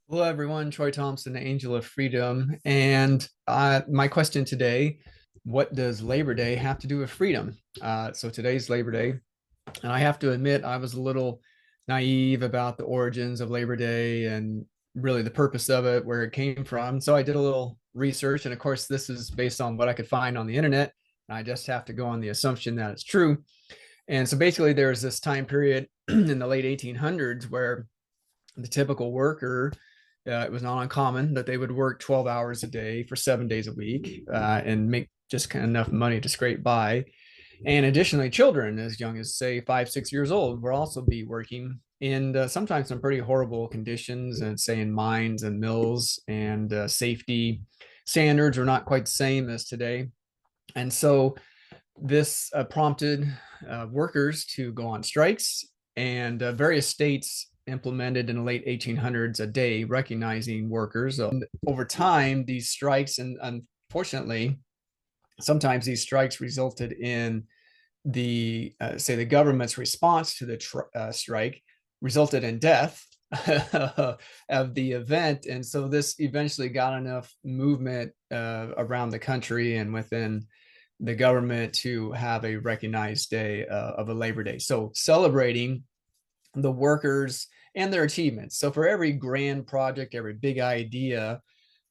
Hello, everyone. Troy Thompson, the Angel of Freedom. And my question today, what does Labor Day have to do with freedom? So today's Labor Day, and I have to admit, I was a little naive about the origins of Labor Day and really the purpose of it, where it came from. So I did a little research. And of course, this is based on what I could find on the internet. And I just have to go on the assumption that it's true. And so basically, there's this time period in the late 1800s where the typical worker, it was not uncommon that they would work 12 hours a day for 7 days a week and make just kind of enough money to scrape by. And additionally, children as young as, say, 5, 6 years old will also be working in sometimes some pretty horrible conditions, and say in mines and mills, and safety standards are not quite the same as today. And so this prompted workers to go on strikes, and various states implemented in the late 1800s a day recognizing workers. Over time, these strikes, and unfortunately, sometimes these strikes resulted in the say the government's response to the strike resulted in death of the event. And so this eventually got enough movement around the country and within the government to have a recognized day of a Labor Day. So celebrating the workers and their achievements. So for every grand project, every big idea,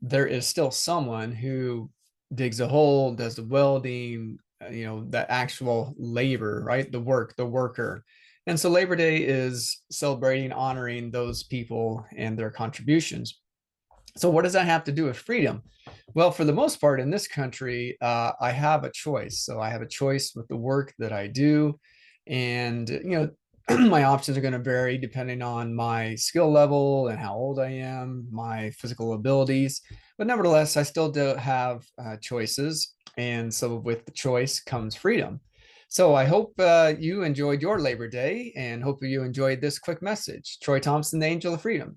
there is still someone who digs a hole, does the welding, the actual labor, right? The work, the worker. And so Labor Day is celebrating, honoring those people and their contributions. So what does that have to do with freedom? Well, for the most part in this country, I have a choice. So I have a choice with the work that I do. And, my options are going to vary depending on my skill level and how old I am, my physical abilities. But nevertheless, I still do have choices. And so with the choice comes freedom. So I hope you enjoyed your Labor Day, and hope you enjoyed this quick message. Troy Thompson, the Angel of Freedom.